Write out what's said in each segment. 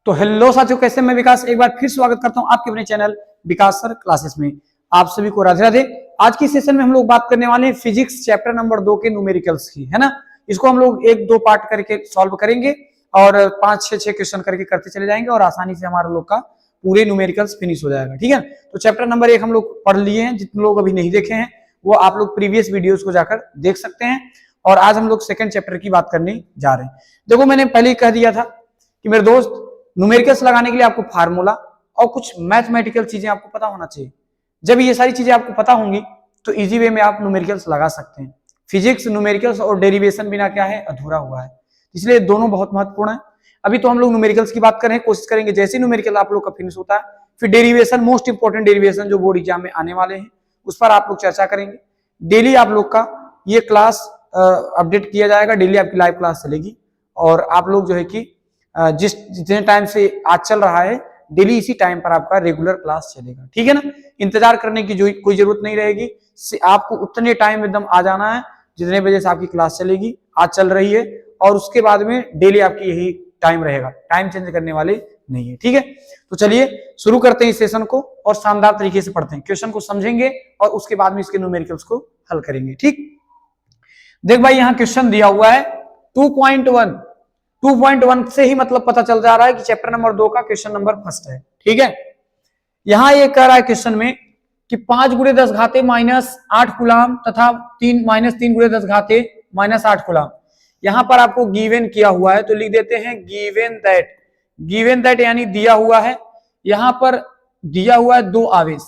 तो हेलो साथियों, कैसे? मैं विकास एक बार फिर स्वागत करता हूं आपके अपने चैनल विकास सर क्लासेस में। आप सभी को राधे राधे। आज की सेशन में हम लोग बात करने वाले हैं फिजिक्स चैप्टर नंबर 2 के न्यूमेरिकल्स की, है ना। इसको हम लोग एक दो पार्ट करके सॉल्व करेंगे और 5-6 क्वेश्चन करके करते चले जाएंगे और आसानी से हमारे लोग का पूरे न्यूमेरिकल्स फिनिश हो जाएगा, ठीक है। तो चैप्टर नंबर 1 हम लोग पढ़ लिए हैं। जितने लोग अभी नहीं देखे हैं वो आप लोग प्रीवियस वीडियोस को जाकर देख सकते हैं। और आज हम लोग सेकंड चैप्टर की बात करने जा रहे हैं। देखो, मैंने पहले ही कह दिया था कि मेरे दोस्त, न्यूमेरिकल्स लगाने के लिए आपको फार्मूला और कुछ मैथमेटिकल चीजें आपको पता होना चाहिए। जब ये सारी चीजें आपको पता होंगी तो इजी वे में आप न्यूमेरिकल्स लगा सकते हैं। फिजिक्स, न्यूमेरिकल्स और डेरिवेशन बिना क्या है, अधूरा हुआ है। इसलिए दोनों बहुत महत्वपूर्ण है। अभी तो हम लोग न्यूमेरिकल्स की बात करें, कोशिश करेंगे जैसे न्यूमेरिकल आप लोग का फिनिश होता है फिर डेरिवेशन, मोस्ट इंपोर्टेंट डेरिवेशन जो बोर्ड एग्जाम में आने वाले हैं उस पर आप लोग चर्चा करेंगे। डेली आप लोग का ये क्लास अपडेट किया जाएगा, डेली आपकी लाइव क्लास चलेगी और आप लोग जो है कि जितने टाइम से आज चल रहा है डेली इसी टाइम पर आपका रेगुलर क्लास चलेगा, ठीक है ना। इंतजार करने की जो कोई जरूरत नहीं रहेगी, आपको उतने टाइम एकदम आ जाना है जितने बजे से आपकी क्लास चलेगी, आज चल रही है और उसके बाद में डेली आपकी यही टाइम रहेगा, टाइम चेंज करने वाले नहीं है, ठीक है। तो चलिए शुरू करते हैं इस सेशन को और शानदार तरीके से पढ़ते हैं, क्वेश्चन को समझेंगे और उसके बाद में इसके न्यूमेरिकल्स को हल करेंगे, ठीक। देख भाई, यहां क्वेश्चन दिया हुआ है 2.1 से ही मतलब पता चल जा रहा है कि चैप्टर नंबर 2 का क्वेश्चन नंबर फर्स्ट है, ठीक है। यहां ये कह रहा है क्वेश्चन में कि 5 × 10 घाते -8 कूलाम तथा -3 × 10 घाते -8 कूलाम। यहां पर आपको गिवन किया हुआ है तो लिख देते हैं गिवन दैट यानी दिया हुआ है। यहां पर दिया हुआ है 2 आवेश,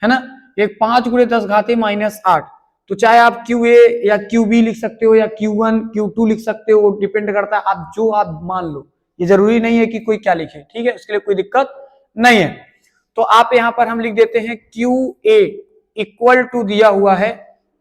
है ना। एक 5 × 10 घाते -8, तो चाहे आप QA या QB लिख सकते हो या Q1 Q2 लिख सकते हो, डिपेंड करता है आप जो आप मान लो। ये जरूरी नहीं है कि कोई क्या लिखे, ठीक है, उसके लिए कोई दिक्कत नहीं है। तो आप यहां पर हम लिख देते हैं QA इक्वल टू दिया हुआ है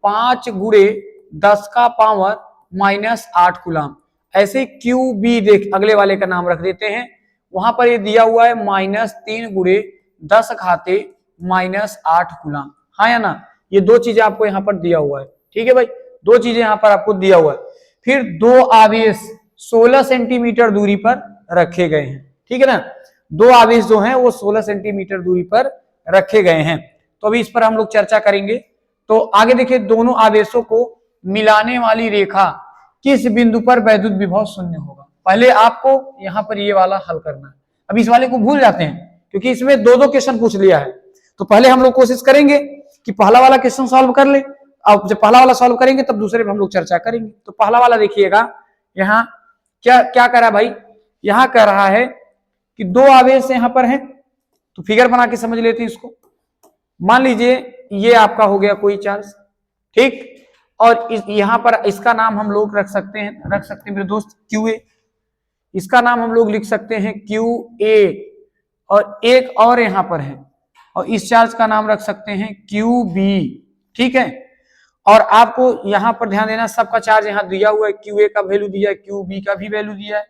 5 × 10 का पावर -8 कूलाम। ऐसे QB देख अगले वाले का नाम रख देते हैं। वहां पर ये दिया हुआ है -3 × 10 घाते -8 कूलाम, हाँ या ना। ये दो चीजें आपको यहां पर दिया हुआ है, ठीक है भाई, दो चीजें यहां पर आपको दिया हुआ है। फिर 2 आवेश 16 सेंटीमीटर दूरी पर रखे गए हैं, ठीक है ना। 2 आवेश जो हैं वो 16 सेंटीमीटर दूरी पर रखे गए हैं। तो अभी इस पर हम लोग चर्चा करेंगे। तो आगे देखिए, दोनों आवेशों को मिलाने वाली रेखा किस बिंदु पर वैद्युत विभव शून्य होगा। पहले आपको यहां पर ये वाला हल करना है। अब इस वाले को भूल जाते हैं क्योंकि इसमें 2 क्वेश्चन पूछ लिया है। तो पहले हम लोग कोशिश करेंगे कि पहला वाला क्वेश्चन सॉल्व कर ले। अब जब पहला वाला सॉल्व करेंगे तब दूसरे पे हम लोग चर्चा करेंगे। तो पहला वाला देखिएगा, यहाँ क्या क्या कर रहा है भाई, यहाँ कह रहा है कि 2 आवेश यहाँ पर हैं। तो फिगर बना के समझ लेते हैं इसको। मान लीजिए ये आपका हो गया कोई चार्ज, ठीक, और यहाँ पर इसका नाम हम लोग रख सकते हैं मेरे दोस्त QA। इसका नाम हम लोग लिख सकते हैं QA और एक और यहाँ पर है और इस चार्ज का नाम रख सकते हैं QB, ठीक है। और आपको यहां पर ध्यान देना, सबका चार्ज यहां दिया हुआ है, QA का वैल्यू दिया है, QB का भी वैल्यू दिया है।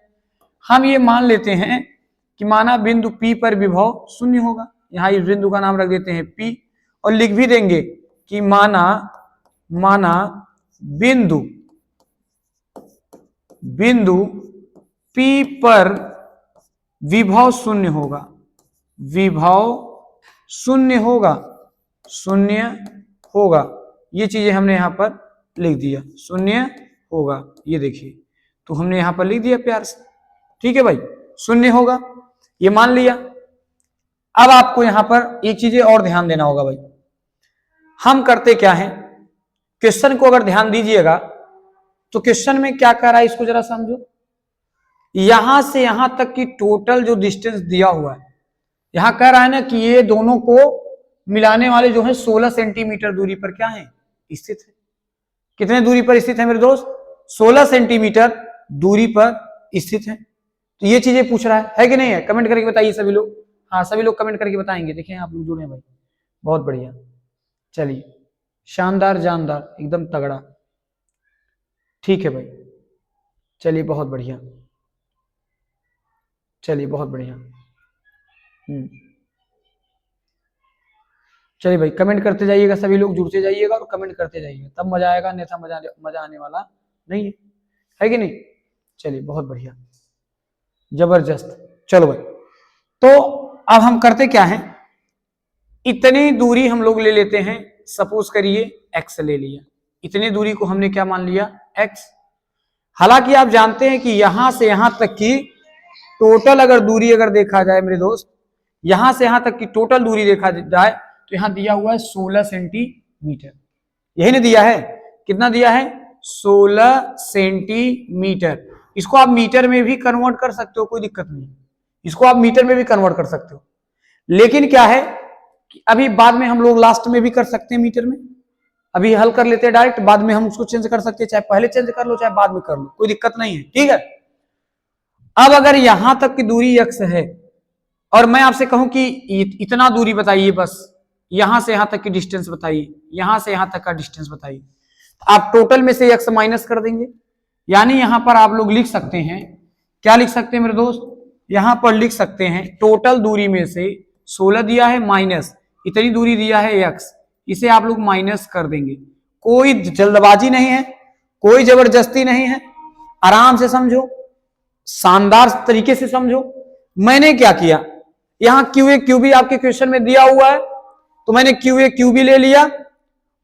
हम ये मान लेते हैं कि माना बिंदु P पर विभव शून्य होगा। यहां इस बिंदु का नाम रख देते हैं P और लिख भी देंगे कि माना बिंदु P पर विभव शून्य होगा, शून्य होगा। ये चीजें हमने यहां पर लिख दिया, शून्य होगा, ये देखिए। तो हमने यहां पर लिख दिया प्यार से, ठीक है भाई, शून्य होगा, ये मान लिया। अब आपको यहां पर एक चीजें और ध्यान देना होगा भाई। हम करते क्या है, क्वेश्चन को अगर ध्यान दीजिएगा तो क्वेश्चन में क्या कर रहा है इसको जरा समझो। यहां से यहां तक की टोटल जो डिस्टेंस दिया हुआ है, यहां कह रहा है ना कि ये दोनों को मिलाने वाले जो है 16 सेंटीमीटर दूरी पर क्या है, स्थित है। कितने दूरी पर स्थित है मेरे दोस्त, 16 सेंटीमीटर दूरी पर स्थित है। तो ये चीजें पूछ रहा है कि नहीं है, कमेंट करके बताइए सभी लोग। हाँ, सभी लोग कमेंट करके बताएंगे। देखिए आप लोग जुड़े भाई, बहुत बढ़िया। चलिए, शानदार, जानदार, एकदम तगड़ा, ठीक है भाई। चलिए बहुत बढ़िया, चलिए बहुत बढ़िया। चलिए भाई, कमेंट करते जाइएगा, सभी लोग जुड़ते जाइएगा और कमेंट करते जाइएगा, तब मजा आएगा, अन्यथा मजा आने वाला नहीं है कि नहीं। चलिए बहुत बढ़िया, जबरदस्त। चलो भाई, तो अब हम करते क्या है, इतनी दूरी हम लोग ले लेते हैं, सपोज करिए x ले लिया, इतनी दूरी को हमने क्या मान लिया, x। हालांकि आप जानते हैं कि यहां से यहां तक की टोटल अगर दूरी अगर देखा जाए मेरे दोस्त, यहां से यहां तक की टोटल दूरी देखा जाए तो यहां दिया हुआ है 16 सेंटीमीटर, यही नहीं दिया है, कितना दिया है, 16 सेंटीमीटर। इसको आप मीटर में भी कन्वर्ट कर सकते हो, कोई दिक्कत नहीं, इसको आप मीटर में भी कन्वर्ट कर सकते हो, लेकिन क्या है कि अभी बाद में हम लोग लास्ट में भी कर सकते हैं मीटर में, अभी हल कर लेते हैं डायरेक्ट, बाद में हम उसको चेंज कर सकते हैं, चाहे पहले चेंज कर लो चाहे बाद में कर लो, कोई दिक्कत नहीं है, ठीक है। अब अगर यहां तक की दूरी x है और मैं आपसे कहूं कि इतना दूरी बताइए, बस यहां से यहां तक की डिस्टेंस बताइए, यहां से यहां तक का डिस्टेंस बताइए, तो आप टोटल में से x माइनस कर देंगे, यानी यहां पर आप लोग लिख सकते हैं, क्या लिख सकते हैं मेरे दोस्त, यहां पर लिख सकते हैं टोटल दूरी में से 16 दिया है माइनस इतनी दूरी दिया है x, इसे आप लोग माइनस कर देंगे, कोई जल्दबाजी नहीं है, कोई जबरदस्ती नहीं है, आराम से समझो, शानदार तरीके से समझो। मैंने क्या किया, यहां QA QB आपके क्वेश्चन में दिया हुआ है, तो मैंने QA QB ले लिया,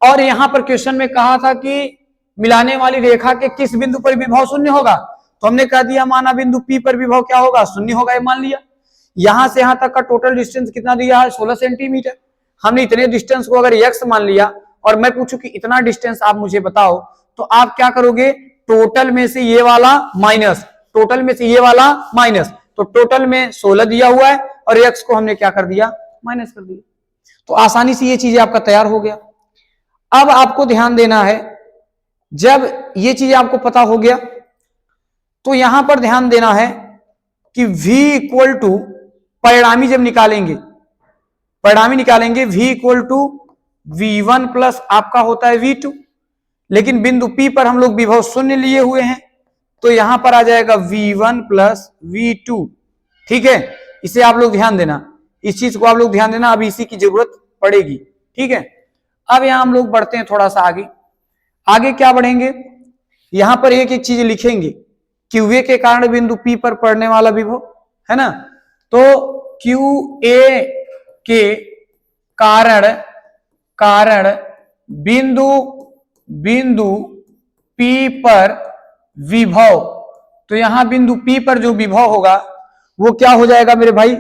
और यहां पर क्वेश्चन में कहा था कि मिलाने वाली रेखा के किस बिंदु पर विभव शून्य होगा, तो हमने कह दिया माना बिंदु P पर विभव क्या होगा, शून्य होगा, ये मान लिया। यहां से यहां तक का टोटल डिस्टेंस कितना दिया है, 16 सेंटीमीटर। हमने इतने डिस्टेंस को अगर x मान लिया और मैं पूछूं कि इतना डिस्टेंस आप मुझे बताओ, तो आप क्या करोगे, टोटल में से ये वाला माइनस, टोटल में से ये वाला माइनस, तो टोटल में 16 दिया हुआ है और x को हमने क्या कर दिया, माइनस कर दिया, तो आसानी से ये चीजें आपका तैयार हो गया। अब आपको ध्यान देना है, जब ये चीज आपको पता हो गया तो यहां पर ध्यान देना है कि v इक्वल टू परिणामी जब निकालेंगे, परिणामी निकालेंगे v equal to v1 plus आपका होता है v2, लेकिन बिंदु P पर हम लोग विभव शून्य लिए हुए हैं, तो यहां पर आ जाएगा v1 प्लस v2, ठीक है। इसे आप लोग ध्यान देना, इस चीज को आप लोग ध्यान देना, अभी इसी की जरूरत पड़ेगी, ठीक है। अब यहां हम लोग बढ़ते हैं थोड़ा सा आगे, आगे क्या बढ़ेंगे, यहां पर एक एक चीज लिखेंगे, QA के कारण बिंदु P पर पड़ने वाला विभव है ना, तो QA के कारण बिंदु P पर विभव, तो यहां बिंदु P पर जो विभव होगा वो क्या हो जाएगा मेरे भाई,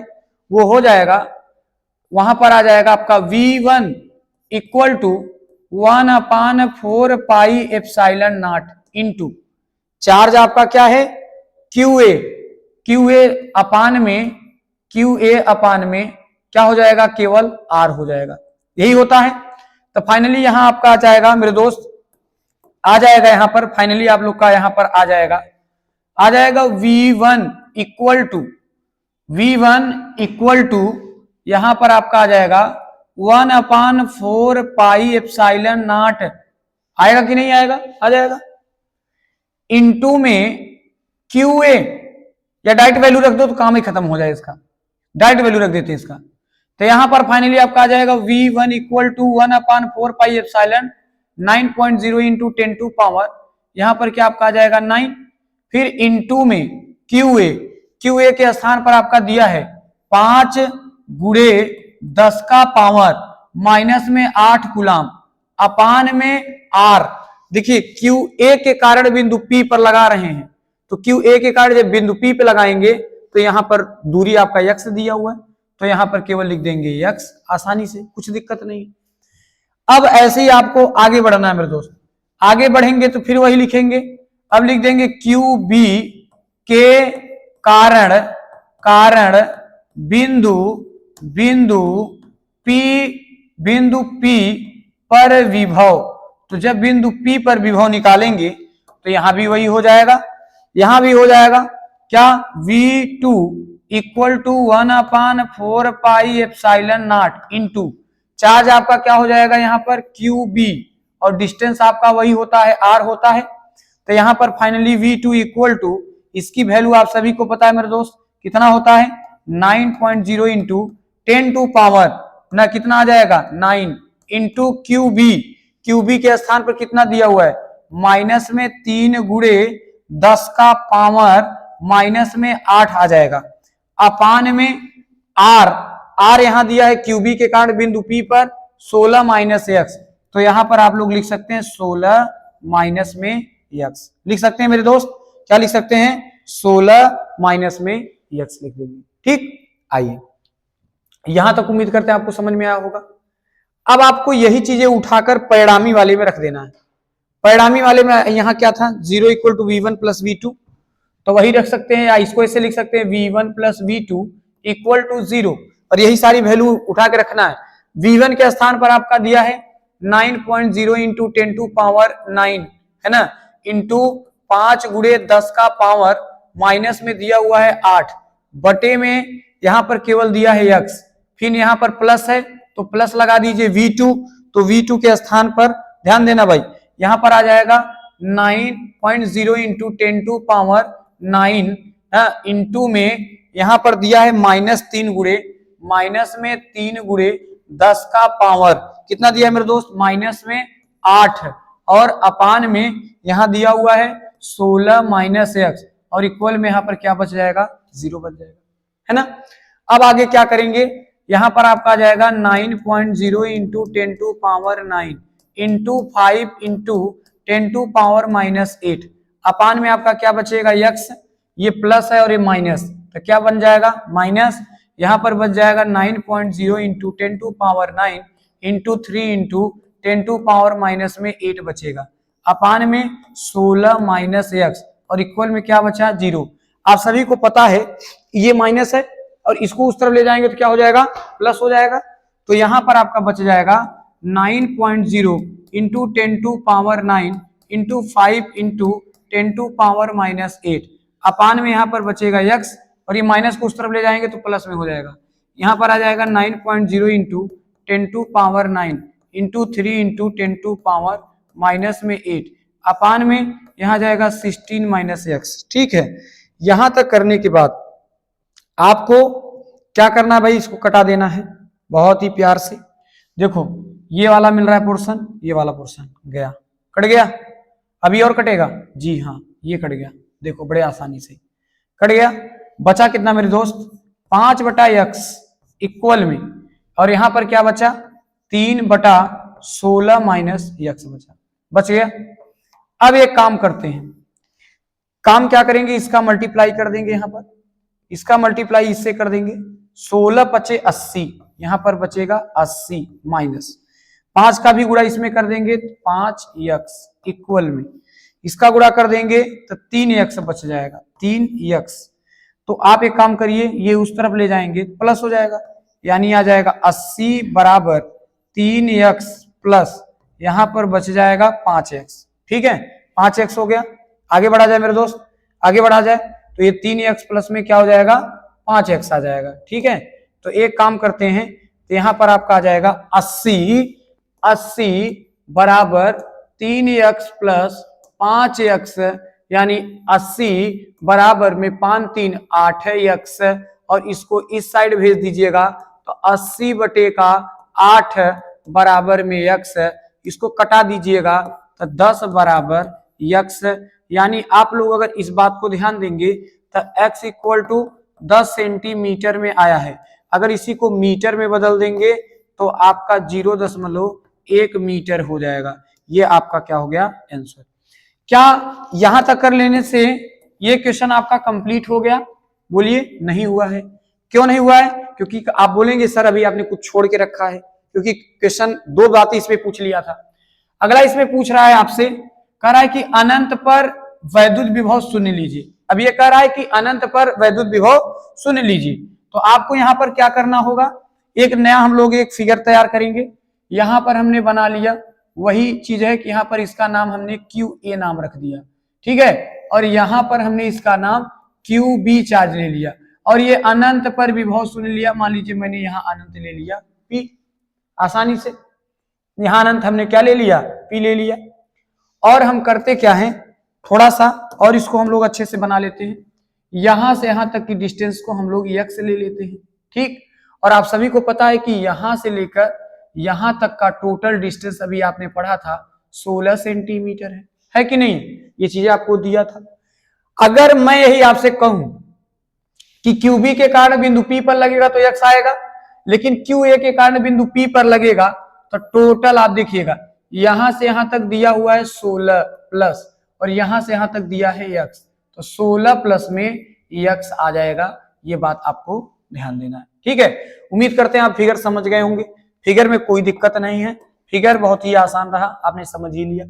वो हो जाएगा, वहां पर आ जाएगा आपका V1 equal to 1/4 pi epsilon naught into charge आपका क्या है, QA अपान में क्या हो जाएगा, केवल R हो जाएगा, यही होता है। तो फाइनली यहां आपका आ जाएगा मेरे दोस्त, आ जाएगा यहां पर फाइनली आप लोग का यहां पर आ जाएगा V1 इक्वल टू यहां पर आपका आ जाएगा 1/4 पाई एप्सिलॉन नॉट, आएगा कि नहीं आएगा, आ जाएगा, इनटू में QA, या डायरेक्ट वैल्यू रख दो तो काम ही खत्म हो जाए इसका, डायरेक्ट वैल्यू रख देते हैं इसका, तो यहां पर फाइनली आपका आ जाएगा V1 equal to 1/4 pi epsilon 9.0 into 10 to power, यहां पर क्या आपका आ जाएगा 9, फिर इनटू में QA के स्थान पर आपका दिया है 5 गुणे 10 का पावर माइनस में 8 कूलम अपान में R। देखिए QA के कारण बिंदु P पर लगा रहे हैं, तो QA के कारण जब बिंदु P पे लगाएंगे तो यहां पर दूरी आपका x दिया हुआ है, तो यहां पर केवल लिख देंगे x, आसानी से, कुछ दिक्कत नहीं। अब ऐसे ही आपको आगे बढ़ना है मेरे दोस्त, आगे बढ़ेंगे तो फिर वही लिखेंगे, अब लिख देंगे QB के कारण बिंदु P पर विभव, तो जब बिंदु P पर विभव निकालेंगे तो यहां भी वही हो जाएगा, यहां भी हो जाएगा क्या, V2 equal to 1/4 pi epsilon naught into charge आपका क्या हो जाएगा यहां पर QB, और डिस्टेंस आपका वही होता है R होता है, तो यहां पर फाइनली V2 इक्वल टू, इसकी वैल्यू आप सभी को पता है मेरे दोस्त कितना होता है 9.0 इंटू 10 टू पावर ना कितना आ जाएगा 9 इंटू QB के स्थान पर कितना दिया हुआ है माइनस में 3 गुणे 10 का पावर माइनस में 8 आ जाएगा, अपान में आर, आर यहां दिया है क्यूबी के कारण बिंदु P पर 16 माइनस एक्स, तो यहां पर आप लोग लिख सकते हैं 16 माइनस में एक्स लिख सकते हैं मेरे दोस्त। क्या लिख सकते हैं? 16 माइनस में एक्स लिख देंगे। ठीक, आइए यहां तक उम्मीद करते हैं आपको समझ में आया होगा। अब आपको यही चीजें उठाकर परिणामी वाले में रख देना है। परिणामी वाले में यहां क्या था? 0 equal to V1 plus V2, तो वही रख सकते हैं, या इसको ऐसे लिख सकते हैं V1 plus V2 equal to 0, और यही सारी वैल्यू उठा के रखना है। V1 के स्थान पर आपका दिया है 9.0 इंटू 10 टू पावर 9 है ना, इंटू 5 गुणे 10 का पावर माइनस में दिया हुआ है 8, बटे में यहां पर केवल दिया है x, फिर यहां पर प्लस है तो प्लस लगा दीजिए V2, तो V2 के स्थान पर ध्यान देना भाई, यहां पर आ जाएगा 9.0 इंटू 10 टू पावर 9 इंटू में यहां पर दिया है -3 गुणे, माइनस में 3 गुणे 10 का पावर कितना दिया है मेरे दोस्त? माइनस में 8, और अपान में यहां दिया हुआ है 16 माइनस एक्स, और इक्वल में यहां पर क्या बच जाएगा? 0 बच जाएगा, है ना। अब आगे क्या करेंगे? यहां पर आपका आ जाएगा 9.0 into 10 to power 9 into 5 into 10 to power -8, अपान में आपका क्या बचेगा? x, ये प्लस है और ये माइनस, तो क्या बन जाएगा? माइनस, यहां पर बच जाएगा 9.0 into 10 to power 9 into 3 into 10 to power minus में 8 बचेगा, अपान में 16 माइनस एक्स, और इक्वल में क्या बचा? 0। आप सभी को पता है ये माइनस है, और इसको उस तरफ ले जाएंगे तो क्या हो जाएगा? प्लस हो जाएगा, तो यहां पर आपका बच जाएगा 9.0 into 10 to power 9 into 5 into 10 to power -8, अपान में यहां पर बचेगा x, और ये माइनस को उस तरफ ले जाएंगे तो प्लस में हो जाएगा, यहां पर आ जाएगा 9.0 into 10 to power 9 into 3 into 10 to power -8, अपान में यहां जाएगा 16 माइनस एक्स। ठीक है, यहां तक करने के बाद आपको क्या करना है भाई? इसको कटा देना है बहुत ही प्यार से। देखो ये वाला मिल रहा है पोर्शन, ये वाला पोर्शन गया, कट गया। अभी और कटेगा? जी हाँ, ये कट गया, देखो बड़े आसानी से कट गया। बचा कितना मेरे दोस्त? 5/x इक्वल में, और यहां पर क्या बचा? 3/16 माइनस x बच गया। अब एक काम करते हैं, काम क्या करेंगे? इसका मल्टीप्लाई कर देंगे, यहां पर इसका मल्टीप्लाई इससे कर देंगे, 16 × 80, यहां पर बचेगा 80 माइनस 5 का भी गुणा इसमें कर देंगे 5x इक्वल में, इसका गुणा कर देंगे तो 3x बच जाएगा, 3x। तो आप एक काम करिए, ये उस तरफ ले जाएंगे प्लस हो जाएगा, यानी आ जाएगा 80 बराबर 3x प्लस यहां पर बच जाएगा 5x। ठीक है, 5x हो गया। आगे बढ़ा जाए मेरे दोस्त, आगे बढ़ा जाए तो ये 3x प्लस में क्या हो जाएगा? 5x आ जाएगा। ठीक है, तो एक काम करते हैं, तो यहां पर आपका आ जाएगा 80 बराबर 3x प्लस 5x, यानी 80 बराबर में 5 3 8x, और इसको इस साइड भेज दीजिएगा तो 80/8 बराबर में x, इसको कटा दीजिएगा तो 10 बराबर x, यानी आप लोग अगर इस बात को ध्यान देंगे तो x इक्वल टू 10 सेंटीमीटर में आया है। अगर इसी को मीटर में बदल देंगे तो आपका 0.1 मीटर हो जाएगा। ये आपका क्या हो गया? आंसर। क्या यहां तक कर लेने से ये क्वेश्चन आपका कंप्लीट हो गया? बोलिए नहीं हुआ है। क्यों नहीं हुआ है? क्योंकि आप बोलेंगे सर अभी आपने कुछ छोड़ के रखा है, क्योंकि क्वेश्चन 2 बातें इसमें पूछ लिया था। अगला इसमें पूछ रहा है आपसे, कह रहा है कि अनंत पर वैद्युत विभव शून्य लीजिए। अब ये कह रहा है कि अनंत पर वैद्युत विभव शून्य लीजिए, तो आपको यहां पर क्या करना होगा? एक नया हम लोग एक फिगर तैयार करेंगे। यहां पर हमने बना लिया, वही चीज है कि यहां पर इसका नाम हमने QA नाम रख दिया, ठीक है, और यहां पर हमने इसका नाम QB चार्ज ले लिया, और ये अनंत पर विभव शून्य लिया। मान लीजिए मैंने यहां अनंत ले लिया P, आसानी से यहां अनंत हमने क्या ले लिया? P ले लिया। और हम करते क्या है, थोड़ा सा और इसको हम लोग अच्छे से बना लेते हैं। यहां से यहां तक की डिस्टेंस को हम लोग x ले लेते हैं, ठीक। और आप सभी को पता है कि यहां से लेकर यहां तक का टोटल डिस्टेंस अभी आपने पढ़ा था 16 सेंटीमीटर है कि नहीं? ये चीजें आपको दिया था। अगर मैं यही आपसे कहूं कि QB के कारण बिंदु P पर लगेगा तो x आएगा, लेकिन QA के कारण बिंदु P पर लगेगा तो टोटल आप देखिएगा यहां से यहां तक दिया हुआ है 16 प्लस और यहां से यहां तक दिया है x, तो 16 प्लस में x आ जाएगा। ये बात आपको ध्यान देना है, ठीक है। उम्मीद करते हैं आप फिगर समझ गए होंगे। फिगर में कोई दिक्कत नहीं है, फिगर बहुत ही आसान रहा, आपने समझ ही लिया।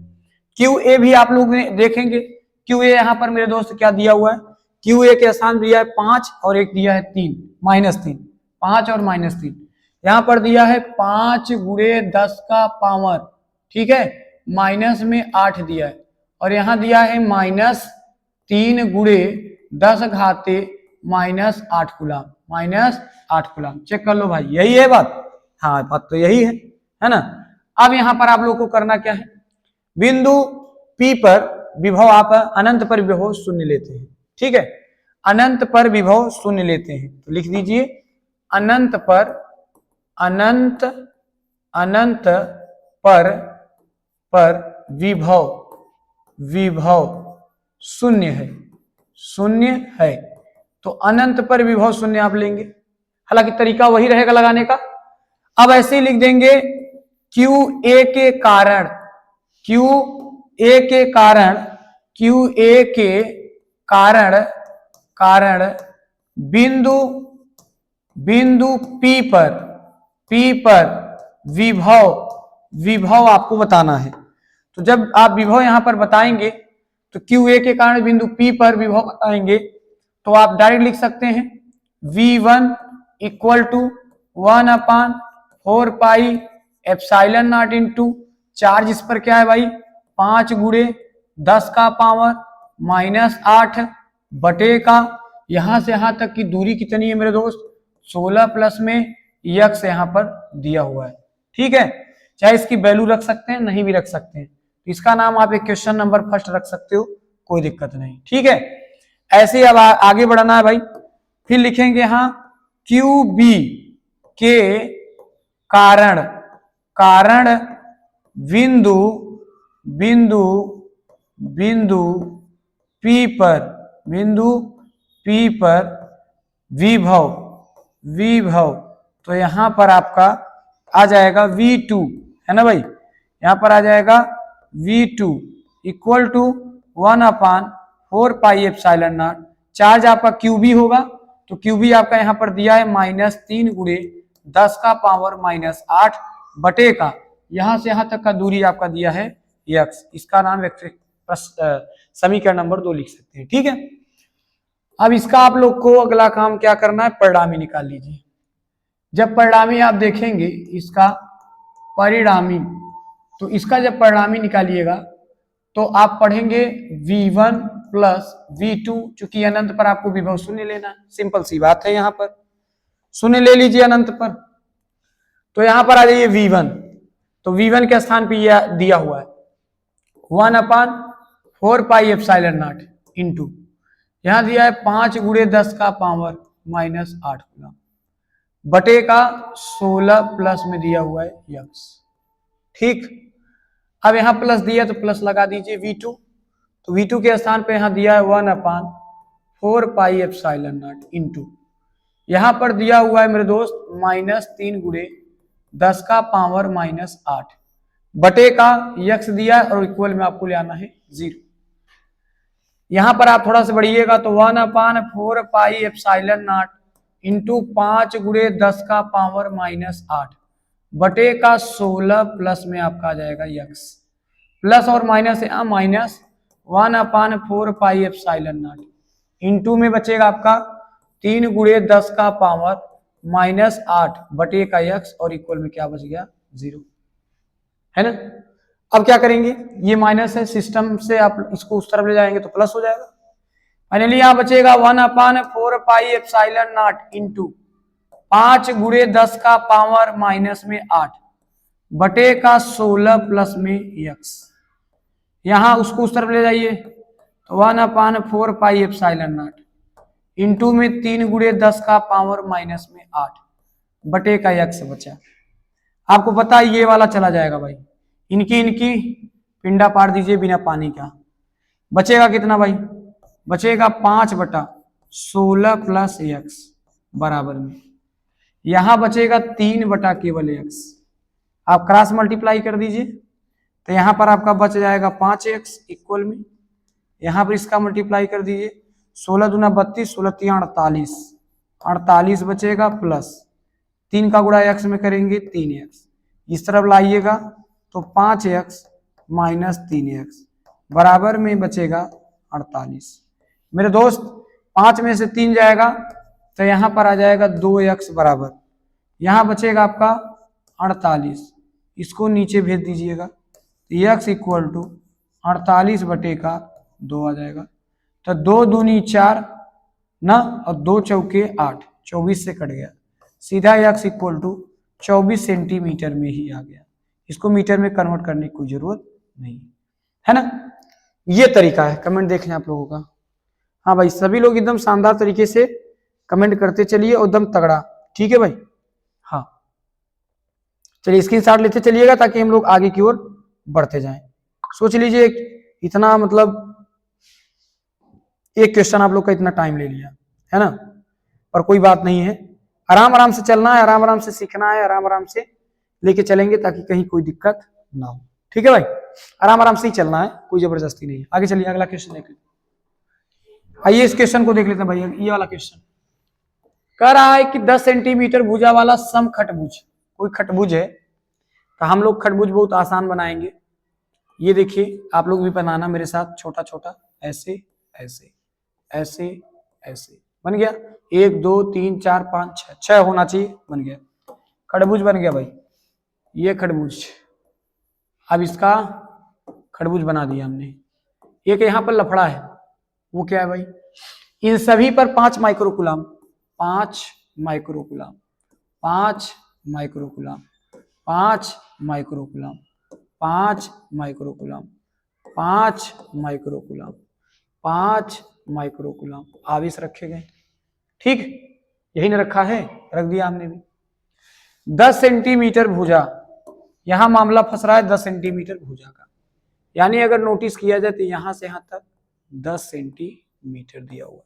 QA भी आप लोग देखेंगे, QA यहाँ पर मेरे दोस्त क्या दिया हुआ है, QA के स्थान दिया है 5 और एक दिया है 3 -3, 5 और -3। यहाँ पर दिया है 5 गुणे 10 का पावर, ठीक है, माइनस में 8 दिया है, और यहाँ दिया है -3 गुणे 10 घाते -8 कूलम, -8 कूलम। चेक कर लो भाई, यही है बात। हाँ, बात तो यही है ना। अब यहाँ पर आप लोग को करना क्या है, बिंदु P पर विभव आप अनंत पर विभव शून्य लेते हैं, ठीक है। अनंत पर विभव शून्य लेते हैं तो लिख दीजिए अनंत पर विभव शून्य है तो अनंत पर विभव शून्य आप लेंगे। हालांकि तरीका वही रहेगा लगाने का। अब ऐसे ही लिख देंगे QA के कारण बिंदु P पर विभव आपको बताना है। तो जब आप विभव यहां पर बताएंगे तो QA के कारण बिंदु P पर विभव बताएंगे तो आप डायरेक्ट लिख सकते हैं V1 equal to 1/4 pi epsilon naught into charge इस पर क्या है भाई 5 गुणे 10 का पावर -8 बटे का यहां से यहां तक की दूरी कितनी है मेरे दोस्त 16 प्लस में x यहां पर दिया हुआ है, ठीक है। चाहे इसकी वैल्यू रख सकते हैं, नहीं भी रख सकते हैं, तो इसका नाम आप एक क्वेश्चन नंबर फर्स्ट रख सकते हो, कोई दिक्कत नहीं, ठीक है। ऐसे ही अब आगे बढ़ना है भाई। फिर लिखेंगे यहां QB के कारण बिंदु P पर विभव तो यहां पर आपका आ जाएगा V2, है ना भाई, यहां पर आ जाएगा V2 equal to 1/4 pi epsilon naught. Charge आपका QB होगा तो QB आपका यहां पर दिया है -3 गुणे 10 का पावर -8 बटे का यहां से यहां तक का दूरी आपका दिया है x। इसका नाम समीकरण नंबर 2 लिख सकते हैं, ठीक है। अब इसका आप लोग को अगला काम क्या करना है, परिणामी निकाल लीजिए। जब परिणामी आप देखेंगे इसका परिणामी, तो इसका जब परिणामी निकालिएगा तो आप पढ़ेंगे V1 प्लस V2, चूंकि अनंत पर आपको विभव शून्य लेना है, सिंपल सी बात है। यहां पर शून्य ले लीजिए अनंत पर, तो यहां पर आ जाइए V1, तो V1 के स्थान पे यह दिया हुआ है 1/4 पाई एप्सिलॉन नॉट इनटू यहां दिया है 5 गुणे 10 का पावर -8 कूलम बटे का 16 प्लस में दिया हुआ है x, ठीक। अब यहां प्लस दिया तो प्लस लगा दीजिए V2, तो V2 के स्थान पे यहां दिया है 1/4 पाई एप्सिलॉन नॉट इनटू यहां पर दिया हुआ है मेरे दोस्त -3 गुणे 10 का पावर -8 बटे का x दिया और इक्वल में आपको ले आना है 0। यहां पर आप थोड़ा सा बढ़िएगा तो 1/4 पाई एप्सिलॉन नॉट इंटू 5 गुणे 10 का पावर -8 बटे का 16 प्लस में आपका आ जाएगा x, प्लस और माइनस है minus 1/4 pi epsilon naught into में बचेगा आपका 3 गुणे 10 का पावर -8 बटे का x और इक्वल में क्या बच गया 0, है ना। अब क्या करेंगे, ये माइनस है, सिस्टम से आप इसको उस तरफ ले जाएंगे तो प्लस हो जाएगा। फाइनली यहां बचेगा 1/4 पाई एप्सिलॉन नॉट इंटू 5 गुणे 10 का पावर -8 बटे का 16 प्लस में x। यहां उसको उस तरफ ले जाइए तो 1/4 पाई एप्सिलॉन नॉट इंटू में 3 गुणे 10 का पावर -8 बटे का x बचा। आपको पता है ये वाला चला जाएगा भाई, इनकी पिंडा पार दीजिए बिना पानी का, बचेगा कितना भाई, बचेगा 5/16 16 प्लस एक्स बराबर में, यहां बचेगा 3 बटा केवल एक्स। आप क्रॉस मल्टीप्लाई कर दीजिए तो यहां पर आपका बच जाएगा 5x इक्वल में, यहां पर इसका मल्टीप्लाई कर दीजिए, 16 दूना 32, 16 3 48, 48 बचेगा प्लस 3 का गुणा x में करेंगे 3x, इस तरफ लाइएगा तो 5x माइनस 3x बराबर में बचेगा 48। मेरे दोस्त 5 में से 3 जाएगा तो यहां पर आ जाएगा 2x बराबर, यहां बचेगा आपका 48, इसको नीचे भेज दीजिएगा तो x इक्वल टू 48 बटे का 2 आ जाएगा। तो 2 दूनी 4 ना, और 2 चौके 8, 24 से कट गया, सीधा x इक्वल टू 24 सेंटीमीटर में ही आ गया। इसको मीटर में कन्वर्ट करने की कोई जरूरत नहीं है ना। ये तरीका है, कमेंट देख लें आप लोगों का। हाँ भाई, सभी लोग एकदम शानदार तरीके से कमेंट करते चलिए, एकदम तगड़ा, ठीक है भाई। हाँ चलिए स्क्रीनशॉट लेते चलिएगा ताकि हम लोग आगे की ओर बढ़ते जाएं। सोच लीजिए इतना मतलब एक क्वेश्चन आप लोग का इतना टाइम ले लिया है ना, पर कोई बात नहीं है, आराम आराम से चलना है, आराम आराम से सीखना है, आराम आराम से लेके चलेंगे ताकि कहीं कोई दिक्कत ना हो, ठीक है भाई। आराम आराम से ही चलना है, कोई जबरदस्ती नहीं है। आगे चलिए अगला क्वेश्चन देख लेते हैं। आइए इस क्वेश्चन को देख लेते हैं भाई। ये वाला क्वेश्चन कह रहा है कि 10 सेंटीमीटर भुजा वाला समखटभुज, कोई खटभुज है, तो हम लोग खटभुज बहुत आसान बनाएंगे। ये देखिए आप लोग भी बनाना मेरे साथ, छोटा छोटा ऐसे ऐसे ऐसे ऐसे, बन गया 1 2 3 4 5 6, 6 होना चाहिए, बन गया खटभुज, बन गया भाई ये खटभुज। अब इसका खटभुज बना दिया हमने। एक यहाँ पर लफड़ा है, वो क्या है भाई, इन सभी पर 5 microcoulomb, 5 microcoulomb, 5 microcoulomb, 5 microcoulomb, 5 microcoulomb, 5 microcoulomb, 5 microcoulomb आवेश रखे गए, ठीक, यही ने रखा है, रख दिया हमने भी। 10 सेंटीमीटर भुजा, यहां मामला फंस रहा है 10 सेंटीमीटर भुजा का, यानी अगर नोटिस किया जाए तो यहां से यहां तक 10 सेंटीमीटर दिया हुआ,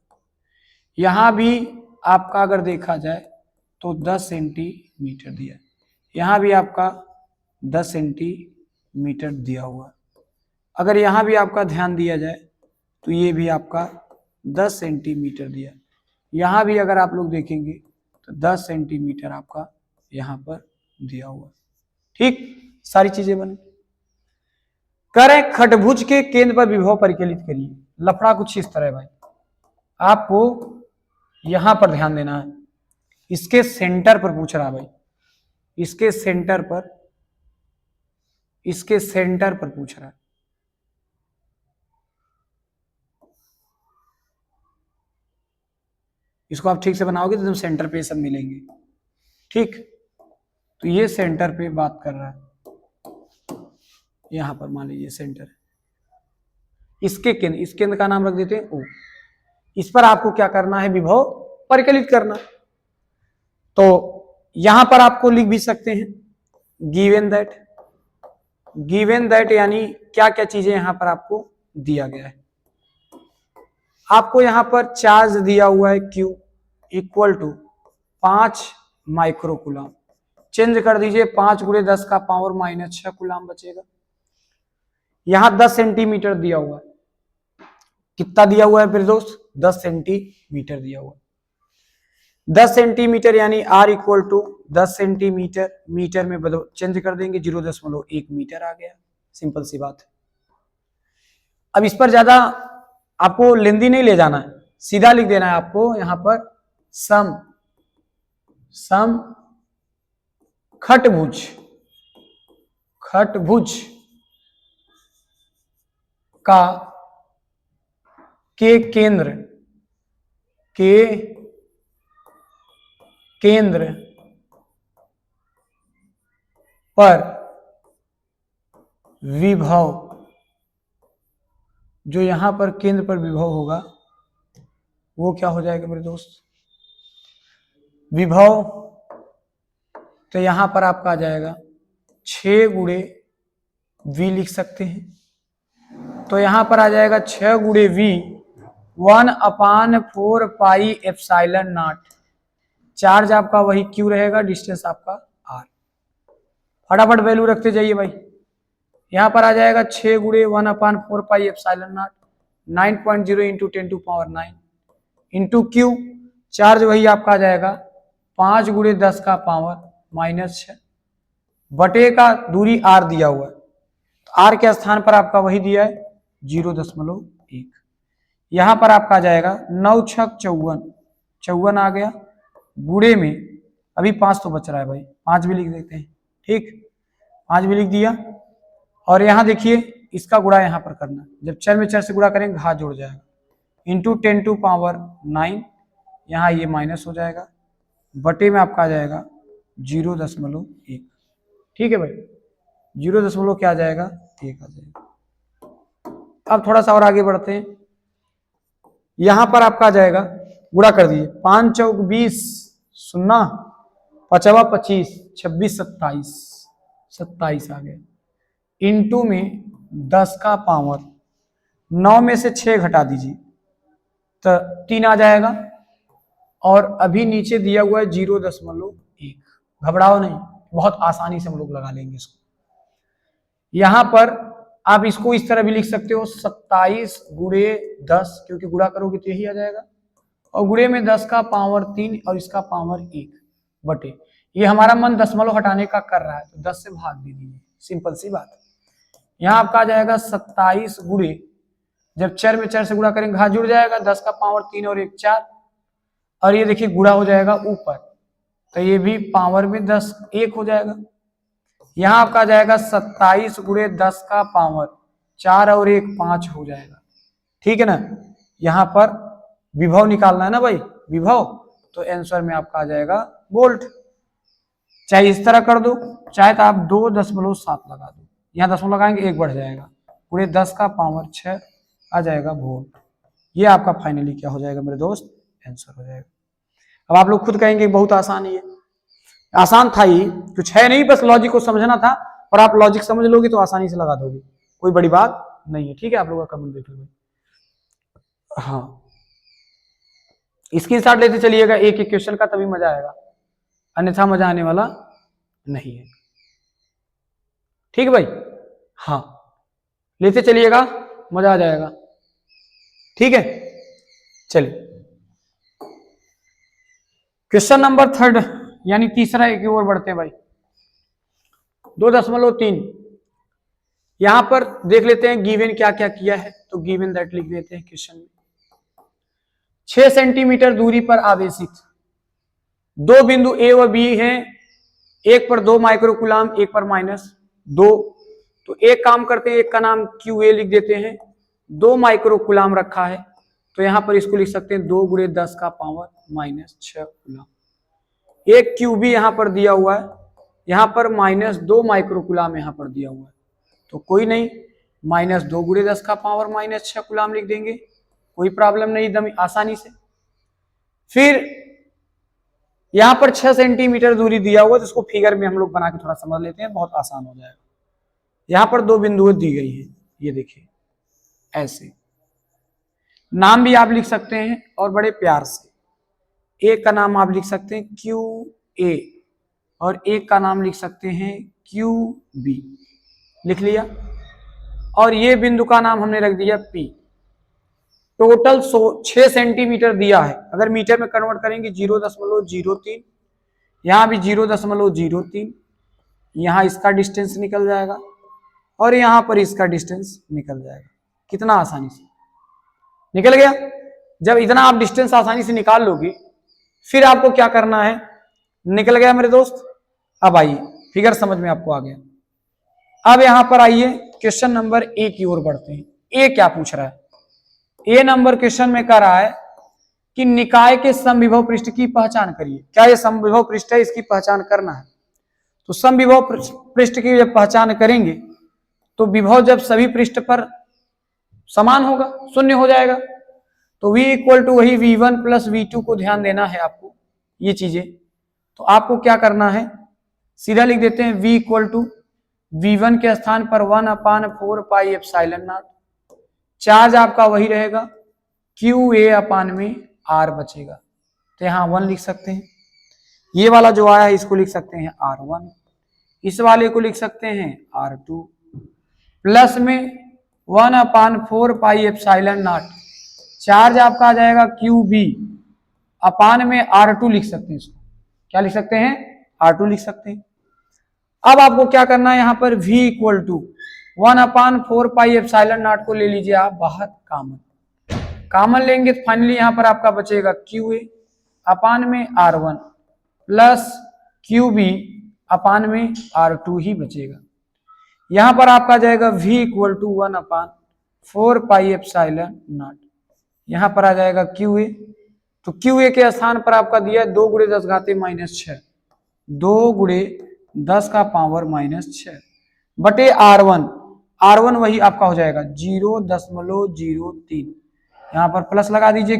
यहां भी आपका अगर देखा जाए तो 10 सेंटीमीटर दिया, यहां भी आपका 10 सेंटीमीटर दिया हुआ। अगर यहां भी आपका ध्यान दिया जाए तो ये भी आपका 10 सेंटीमीटर दिया, यहां भी अगर आप लोग देखेंगे तो 10 सेंटीमीटर आपका यहां पर दिया हुआ, ठीक, सारी चीजें बने। करें खटभुज के केंद्र पर विभव परिकलित करिए। लफड़ा कुछ इस तरह है भाई, आपको यहां पर ध्यान देना है, इसके सेंटर पर पूछ रहा है भाई, इसके सेंटर पर, इसके सेंटर पर पूछ रहा है। इसको आप ठीक से बनाओगे तो तुम सेंटर पे सब मिलेंगे, ठीक। तो ये सेंटर पे बात कर रहा है, यहां पर मान लीजिए सेंटर, इसके केंद्र, इस केंद्र का नाम रख देते हैं ओ। इस पर आपको क्या करना है, विभव परिकलित करना। तो यहां पर आपको लिख भी सकते हैं गिवन दैट, गिवन दैट यानी क्या क्या चीजें यहां पर आपको दिया गया है। आपको यहां पर चार्ज दिया हुआ है Q equal to 5 microcoulomb, change कर दीजिए 5 × 10 का पावर -6 कुलाम बचेगा। यहां 10 सेंटीमीटर दिया हुआ है, कितना दिया हुआ है फिर दोस्त, 10 सेंटीमीटर दिया हुआ है। 10 सेंटीमीटर यानी R equal to 10 centimetre, metre में बदल चेंज कर देंगे, 0.1 मीटर आ गया, सिंपल सी बात है। अब इस पर ज्यादा आपको लेंदी नहीं ले जाना है, सीधा लिख देना है आपको यहां पर सम, सम खटभुज, खटभुज का के केंद्र, के केंद्र पर विभव, जो यहां पर केंद्र पर विभव होगा वो क्या हो जाएगा मेरे दोस्त, विभव, तो यहां पर आपका आ जाएगा 6 × V लिख सकते हैं। तो यहां पर आ जाएगा 6 × V, 1/4πε0। चार्ज आपका वही क्यू रहेगा, डिस्टेंस आपका आर। फटाफट वैल्यू रखते जाइए भाई। यहां पर आ जाएगा 6 गुणे 1/4πε0, 9.0 इंटू 10⁹ इंटू क्यू। चार्ज वही आपका आ जाएगा 5 गुणे 10⁻⁻6 बटे का दूरी आर दिया हुआ है, आर के स्थान पर आपका वही दिया है 0.1। यहां पर आपका आ जाएगा 9 छक 54 आ गया, गुणे में अभी 5 तो बच रहा है भाई, 5 भी लिख देते हैं। ठीक, 5 भी लिख दिया। और यहां देखिए इसका गुणा यहां पर करना, जब चर में चर से गुणा करेंगे घात जुड़ जाएगा, इंटू 10⁻9, यहां ये माइनस हो जाएगा, बटे में आपका आ जाएगा 0.1। ठीक है भाई, 0. क्या आ जाएगा 1 आ जाएगा। अब थोड़ा सा और आगे बढ़ते हैं। यहां पर आपका आ जाएगा, गुणा कर दिए, 5 चौक 20, 0 5 25, 26 27 आ गया, इंटू में 10 का पावर 9 में से 6 घटा दीजिए तो 3 आ जाएगा। और अभी नीचे दिया हुआ है 0.1। घबराओ नहीं, बहुत आसानी से हम लोग लगा लेंगे इसको। यहां पर आप इसको इस तरह भी लिख सकते हो 27 गुणे 10, क्योंकि गुणा करोगे तो यही आ जाएगा, और गुणे में 10 का पावर 3 और इसका पावर 1 बटे, ये हमारा मन दशमलव हटाने का कर रहा है तो 10 से भाग दे दीजिए, सिंपल सी बात है। यहां आपका आ जाएगा 27 गुणे, जब चर में चर से गुणा करेंगे घात जुड़ जाएगा, 10 का पावर 3 और 1 4, और ये देखिए गुणा हो जाएगा ऊपर, तो ये भी पावर में 10 1 हो जाएगा। यहां आपका आ जाएगा 27 गुणे 10 का पावर 4 और 1 5 हो जाएगा। ठीक है ना, यहां पर विभव निकालना है ना भाई, विभव, तो आंसर में आपका आ जाएगा वोल्ट। चाहे इस तरह कर दो, चाहे तो आप 2.7 लगा दो, यहां दशमलव लगाएंगे 1 बढ़ जाएगा, पूरे 10 का पावर 6 आ जाएगा वोल्ट। ये आपका फाइनली क्या हो जाएगा मेरे दोस्त, आंसर हो जाएगा। अब आप लोग खुद कहेंगे बहुत आसान है, आसान था ही, कुछ है नहीं, बस लॉजिक को समझना था, और आप लॉजिक समझ लोगे तो आसानी से लगा दोगे, कोई बड़ी बात नहीं है। ठीक है, आप लोगों का कमेंट देख लो। हाँ, स्क्रीनशॉट लेते चलिएगा एक एक क्वेश्चन का, तभी मजा आएगा, अन्यथा मजा आने वाला नहीं है। ठीक है भाई, हाँ लेते चलिएगा, मजा आ जाएगा। ठीक है, चलिए क्वेश्चन नंबर 3 यानी तीसरा एक और बढ़ते हैं भाई। 2.3 यहां पर देख लेते हैं गिवन क्या क्या किया है, तो गिवन दैट लिख देते हैं क्वेश्चन में। 6 सेंटीमीटर दूरी पर आवेशित 2 बिंदु ए व बी हैं, एक पर 2 माइक्रोकुलाम, एक पर -2, तो एक काम करते हैं, एक का नाम क्यू ए लिख देते हैं, 2 माइक्रोकुलाम रखा है, तो यहां पर इसको लिख सकते हैं 2 गुणे 10 का पावर -6 कुलाम। एक क्यू बी यहां पर दिया हुआ है, यहां पर -2 माइक्रोकुलाम यहां पर दिया हुआ है, तो कोई नहीं, -2 गुणे 10 का पावर -6 कुलाम लिख देंगे, कोई प्रॉब्लम नहीं, एकदम आसानी से। फिर यहां पर 6 सेंटीमीटर दूरी दिया हुआ, तो इसको फिगर में हम लोग बना के थोड़ा समझ लेते हैं, बहुत आसान हो जाएगा। यहां पर 2 बिंदुएं दी गई है, ये देखिए ऐसे, नाम भी आप लिख सकते हैं और बड़े प्यार से, एक का नाम आप लिख सकते हैं क्यू ए और एक का नाम लिख सकते हैं क्यू बी, लिख लिया, और ये बिंदु का नाम हमने रख दिया पी। टोटल 6 सेंटीमीटर दिया है, अगर मीटर में कन्वर्ट करेंगे 0.03, यहां भी 0.03, यहां इसका डिस्टेंस निकल जाएगा और यहां पर इसका डिस्टेंस निकल जाएगा। कितना आसानी से निकल गया। जब इतना आप डिस्टेंस आसानी से निकाल लोगे, फिर आपको क्या करना है, निकल गया मेरे दोस्त। अब आइए फिगर समझ में आपको आ गया। अब यहां पर आइए क्वेश्चन नंबर ए की ओर बढ़ते हैं। ए क्या पूछ रहा है, ए नंबर क्वेश्चन में कह रहा है कि निकाय के समविभव पृष्ठ की पहचान करिए। क्या ये समविभव पृष्ठ है, इसकी पहचान करना है। तो समविभव पृष्ठ की जब पहचान करेंगे तो विभव जब सभी पृष्ठ पर समान होगा, शून्य हो जाएगा, तो v इक्वल टू वही v1 प्लस v2 को ध्यान देना है आपको, ये चीजें। तो आपको क्या करना है, सीधा लिख देते हैं v इक्वल टू v1 के स्थान पर 1/4πε0, चार्ज आपका वही रहेगा, क्यू ए अपान में आर बचेगा। तो यहाँ 1 लिख सकते हैं, ये वाला जो आया है इसको लिख सकते हैं R1, इस वाले को लिख सकते हैं R2, प्लस में 1/4 पाई एप्सिलॉन नॉट, चार्ज आपका आ जाएगा QB अपान में R2 लिख सकते हैं, इसको क्या लिख सकते हैं R2 लिख सकते हैं। अब आपको क्या करना है, यहाँ पर V equal to 1/4 pi epsilon naught को ले लीजिए आप बाहर, कॉमन लेंगे तो फाइनली यहाँ पर आपका बचेगा QA अपान में R1 प्लस QB अपान में R2 ही बचेगा। यहां पर आपका जाएगा V equal to 1/4 pi epsilon naught, यहां पर आ जाएगा QA, तो QA के स्थान पर आपका दिया है 2 × 10 घाते -6, 2 × 10 का पावर -6 बटे R1 वही आपका हो जाएगा 0.03, यहां पर प्लस लगा दीजिए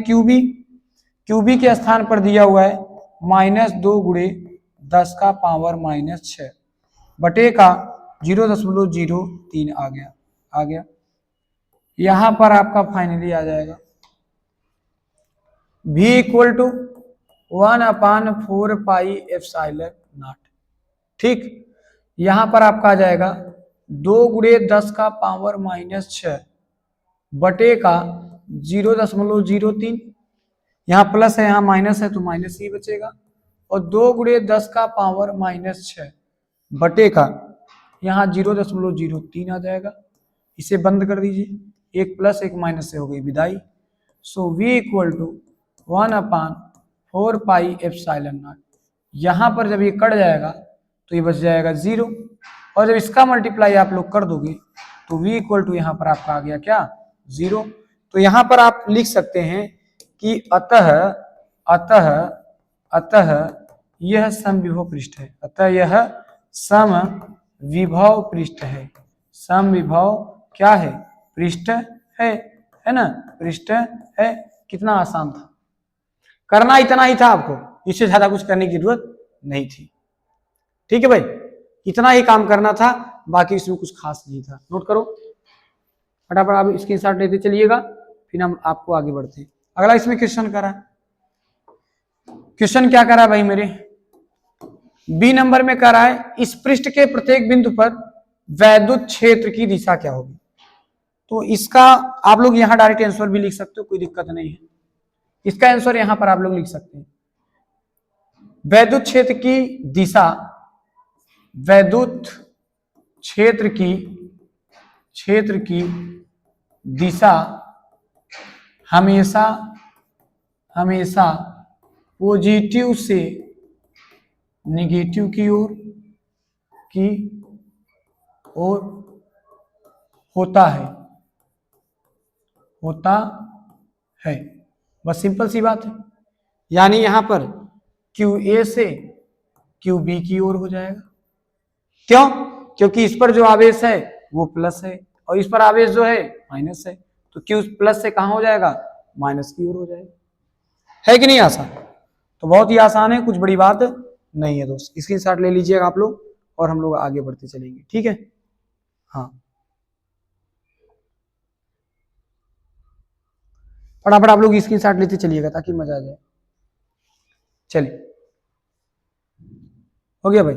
QB के स्थान पर दिया हुआ है -2 × 10 का पावर -6 बटे का 0.03 आ गया। यहां पर आपका फाइनली आ जाएगा V equal to 1/4 pi epsilon naught, ठीक। यहां पर आपका आ जाएगा 2 × 10 का पावर -6 बटे का 0.03, यहाँ प्लस है यहाँ माइनस है तो माइनस ही बचेगा, और 2 × 10 का पावर -6 बटे का यहाँ 0.03 आ जाएगा। इसे बंद कर दीजिए, एक प्लस एक माइनस से हो गई विदाई। So V equal to 1/4 pi epsilon naught, यहाँ पर जब ये कट जाएगा तो ये बच जाएगा 0, और जब इसका मल्टीप्लाई आप लोग कर दोगे तो V इक्वल टू यहाँ पर आपका आ गया क्या 0। तो यहाँ पर आप लिख सकते हैं कि अतः यह समविभव पृष्ठ है, अतः यह समविभव पृष्ठ है, समविभव क्या है पृष्ठ है ना, पृष्ठ है। कितना आसान था, करना इतना ही था आपको, इससे ज्यादा कुछ करने की जरूरत नहीं थी, ठीक है भाई, इतना ही काम करना था, बाकी इसमें कुछ खास नहीं था। नोट करो फटाफट, आप स्क्रीनशॉट लेते चलिएगा, फिर हम आपको आगे बढ़ते हैं। अगला इसमें क्वेश्चन करा, क्वेश्चन क्या करा भाई मेरे, बी नंबर में करा है इस पृष्ठ के प्रत्येक बिंदु पर वैद्युत क्षेत्र की दिशा क्या होगी। तो इसका आप लोग यहाँ डायरेक्ट आंसर भी लिख सकते हो, कोई दिक्कत नहीं है, इसका आंसर यहां पर आप लोग लिख सकते हैं। वैद्युत क्षेत्र की दिशा, वैद्युत क्षेत्र की दिशा हमेशा पॉजिटिव से नेगेटिव की ओर होता है, बस सिंपल सी बात है। यानी यहां पर QA से QB की ओर हो जाएगा, क्यों, क्योंकि इस पर जो आवेश है वो प्लस है और इस पर आवेश जो है माइनस है, तो Q प्लस से कहां हो जाएगा माइनस की ओर हो जाएगा, है कि नहीं आसान। तो बहुत ही आसान है, कुछ बड़ी बात नहीं है दोस्त, स्क्रीनशॉट ले लीजिएगा आप लोग और हम लोग आगे बढ़ते चलेंगे, ठीक है। हाँ फटाफट आप लोग स्क्रीनशॉट लेते चलिएगा ताकि मजा आ जाए। चलिए हो गया भाई,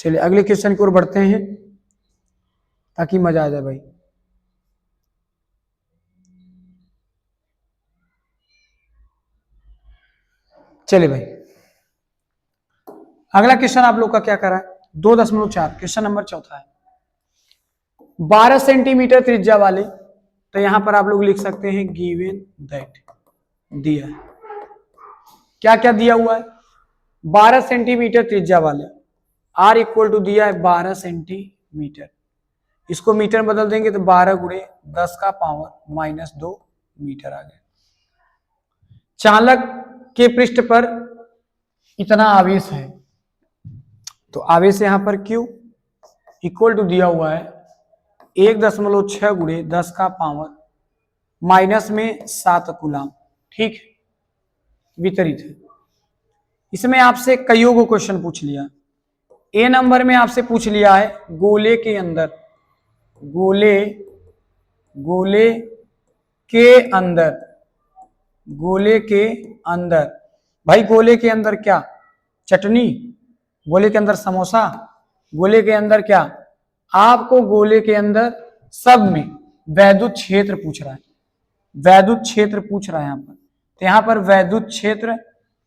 चलिए अगले क्वेश्चन की ओर बढ़ते हैं ताकि मजा आ जाए भाई। चलिए भाई अगला क्वेश्चन आप लोग का क्या करा है, 2.4 क्वेश्चन नंबर चौथा है। 12 सेंटीमीटर त्रिज्या वाले, तो यहां पर आप लोग लिख सकते हैं गिवन दैट, दिया है क्या क्या दिया हुआ है, 12 सेंटीमीटर त्रिज्या वाले, R इक्वल टू दिया है 12 सेंटीमीटर, इसको मीटर बदल देंगे तो 12 × 10 का पावर -2 मीटर आ गया। चालक के पृष्ठ पर इतना आवेश है, तो आवेश यहां पर Q इक्वल टू दिया हुआ है 1.6 × 10 का पावर -7 कूलम, ठीक वितरित है। इसमें आपसे कईयों को क्वेश्चन पूछ लिया, ए नंबर में आपसे पूछ लिया है गोले के अंदर गोले गोले के अंदर, गोले के अंदर, भाई गोले के अंदर क्या, चटनी, गोले के अंदर समोसा, गोले के अंदर क्या, आपको गोले के अंदर सब में वैद्युत क्षेत्र पूछ रहा है, वैद्युत क्षेत्र पूछ रहा है यहाँ पर। तो यहाँ पर वैद्युत क्षेत्र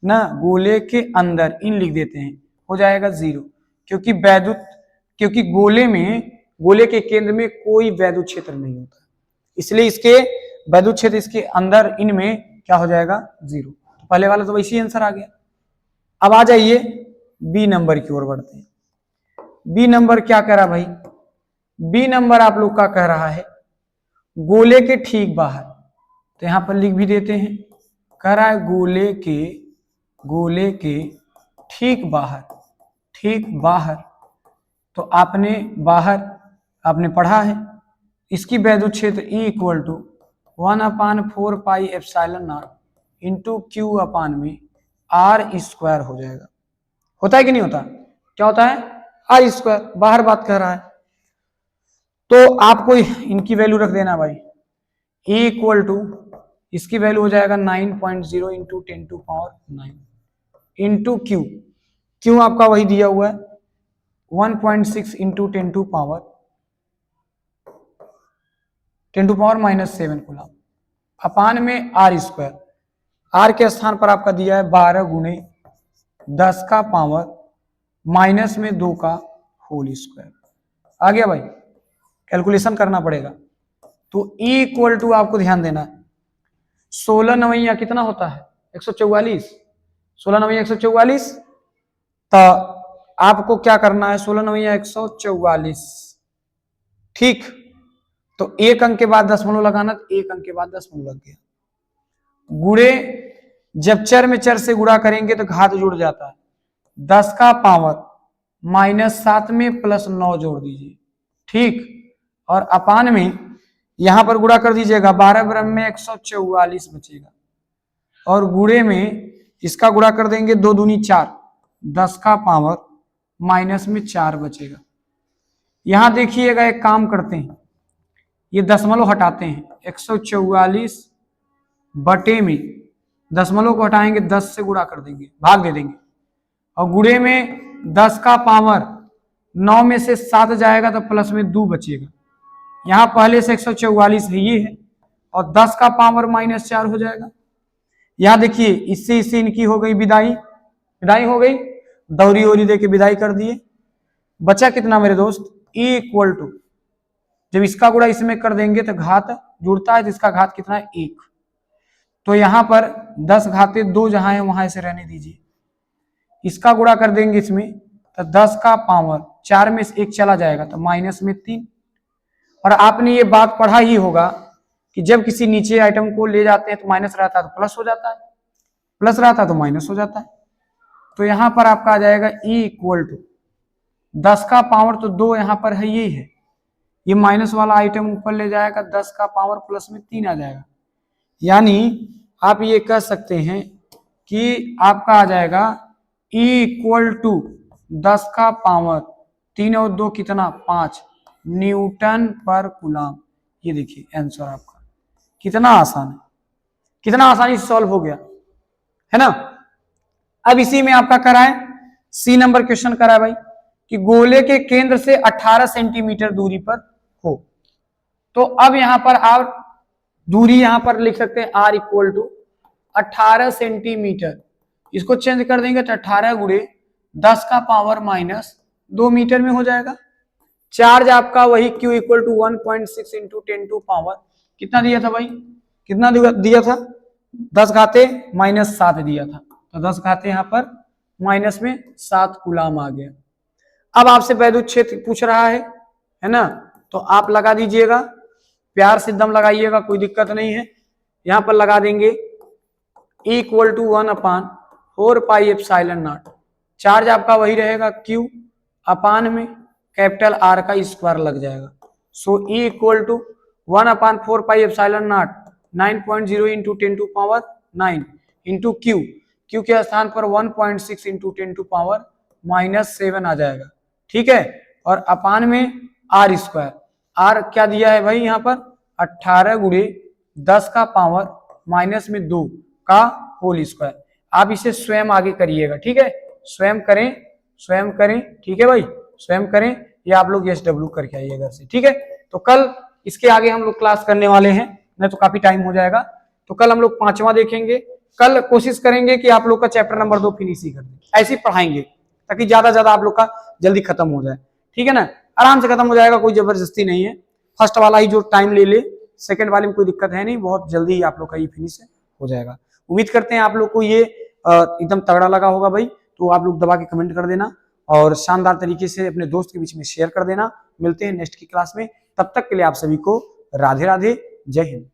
ना गोले के अंदर इन लिख देते हैं, हो जाएगा 0, क्योंकि क्योंकि गोले में, गोले के केंद्र में कोई वैद्युत क्षेत्र नहीं होता, इसलिए इसके वैद्युत क्षेत्र इसके अंदर इनमें क्या हो जाएगा 0। तो पहले वाला तो वैसे ही आंसर आ गया। अब आ जाइए बी नंबर की ओर बढ़ते हैं। बी नंबर क्या कह रहा भाई, बी नंबर आप लोग का कह रहा है गोले के ठीक बाहर, तो यहां पर लिख भी देते हैं, कह रहा है गोले के ठीक बाहर, ठीक बाहर, तो आपने बाहर आपने पढ़ा है, इसकी वैद्युत क्षेत्र E equal to 1/4 pi epsilon naught into Q upon में R स्क्वायर हो जाएगा। होता है कि नहीं होता, क्या होता है, R स्क्वायर, बाहर बात कर रहा है। तो आपको इनकी वैल्यू रख देना भाई, E इक्वल टू, इसकी वैल्यू हो जाएगा 9.0 इंटू 10⁻9 इंटू क्यू, क्यू आपका वही दिया हुआ है 1.6 इंटू 10⁻⁻7 कूलम अपान में R स्क्वायर, R के स्थान पर आपका दिया है 12 गुणे 10 का पावर माइनस में 2 का होल स्क्वायर। आ गया भाई, कैलकुलेशन करना पड़ेगा। तो E इक्वल टू आपको ध्यान देना है 16 नवैया कितना होता है 144, 16 नवैया 144, तो आपको क्या करना है 16 नवैया 144, ठीक। तो एक अंक के बाद दशमलव लगाना, तो एक अंक के बाद दशमलव लग गया। गुणे, जब चर में चर से गुणा करेंगे तो घात जुड़ जाता है, 10 का पावर -7 में +9 जोड़ दीजिए, ठीक। और अपान में यहां पर गुणा कर दीजिएगा, 12 ब्रह्म में 144 बचेगा, और गुणे में इसका गुणा कर देंगे 2 दूनी 4, 10 का पावर माइनस में 4 बचेगा। यहां देखिएगा, एक काम करते हैं, ये दशमलव हटाते हैं, 144 बटे में दशमलव को हटाएंगे, 10 से गुणा कर देंगे, भाग दे देंगे, और गुणे में 10 का पावर 9 में से 7 जाएगा तो प्लस में 2 बचेगा। यहां पहले से 144 है, ये है, और 10 का पावर -4 हो जाएगा। यहां देखिए, इससे इनकी हो गई विदाई, विदाई हो गई, दौरी ओरी दे के विदाई कर दिए। बचा कितना मेरे दोस्त, E इक्वल टू, जब इसका गुणा इसमें कर देंगे तो घात जुड़ता है, तो इसका घात कितना है 1, तो यहां पर 10 घाते 2 जहां है वहां से रहने दीजिए, इसका गुणा कर देंगे इसमें तो 10 का पावर 4 में से 1 चला जाएगा तो माइनस में 3। और आपने ये बात पढ़ा ही होगा कि जब किसी नीचे आइटम को ले जाते हैं तो माइनस रहता है तो प्लस हो जाता है, प्लस रहता है तो माइनस हो जाता है। तो यहां पर आपका आ जाएगा E इक्वल टू 10 का पावर, तो 2 यहां पर है, ये है, ये माइनस वाला आइटम ऊपर ले जाएगा, 10 का पावर प्लस में 3 आ जाएगा। यानी आप ये कह सकते हैं कि आपका आ जाएगा E इक्वल टू 10 का पावर 3 और 2 कितना 5 न्यूटन पर कूलम। ये देखिए आंसर आपका, कितना आसान है, कितना आसानी से सॉल्व हो गया है ना। अब इसी में आपका कराए सी नंबर क्वेश्चन कराए भाई कि गोले के केंद्र से 18 सेंटीमीटर दूरी पर हो। तो अब यहां पर आप दूरी यहां पर लिख सकते हैं R इक्वल टू 18 सेंटीमीटर, इसको चेंज कर देंगे तो 18 गुणे 10 का पावर -2 मीटर में हो जाएगा। चार्ज आपका वही Q equal to 1.6 into 10 to power कितना दिया था भाई, कितना दिया था 10 घाते -7 दिया था, तो 10 घाते यहाँ पर माइनस में 7 कूलम आ गया। अब आपसे वैद्युत क्षेत्र पूछ रहा है ना, तो आप लगा दीजिएगा, प्यार से एकदम लगाइएगा, कोई दिक्कत नहीं है। यहां पर लगा देंगे E equal to 1/4 pi epsilon naught, charge आपका वही रहेगा Q अपान में कैपिटल R का स्क्वायर लग जाएगा। So E equal to 1/4 pi epsilon naught 9.0 into 10 to power 9 into Q, Q के स्थान पर 1.6 इंटू 10 टू पावर -7 आ जाएगा, ठीक है। और अपान में R स्क्वायर, आर क्या दिया है भाई यहाँ पर 18 गुणे 10 का पावर माइनस में 2 का होल स्क्वायर। आप इसे स्वयं आगे करिएगा, ठीक है, स्वयं करें, ठीक है भाई, स्वयं करें, या आप लोग SW करके आइए घर से, ठीक है। तो कल इसके आगे हम लोग क्लास करने वाले हैं, नहीं तो काफी टाइम हो जाएगा। तो कल हम लोग 5वां देखेंगे। कल कोशिश करेंगे कि आप लोग का चैप्टर नंबर 2 फिनिश ही कर दें, ऐसे ही पढ़ाएंगे ताकि ज्यादा आप लोग का जल्दी खत्म हो जाए, ठीक है ना, आराम से खत्म हो जाएगा, कोई जबरदस्ती नहीं है। फर्स्ट वाला ही जो टाइम ले, सेकंड वाले में कोई दिक्कत है नहीं, बहुत जल्दी आप लोग का ये फिनिश हो जाएगा। उम्मीद करते हैं आप लोग को ये एकदम तगड़ा लगा होगा भाई। तो आप लोग दबा के कमेंट कर देना और शानदार तरीके से अपने दोस्त के बीच में शेयर कर देना। मिलते हैं नेक्स्ट की क्लास में, तब तक के लिए आप सभी को राधे राधे, जय हिंद।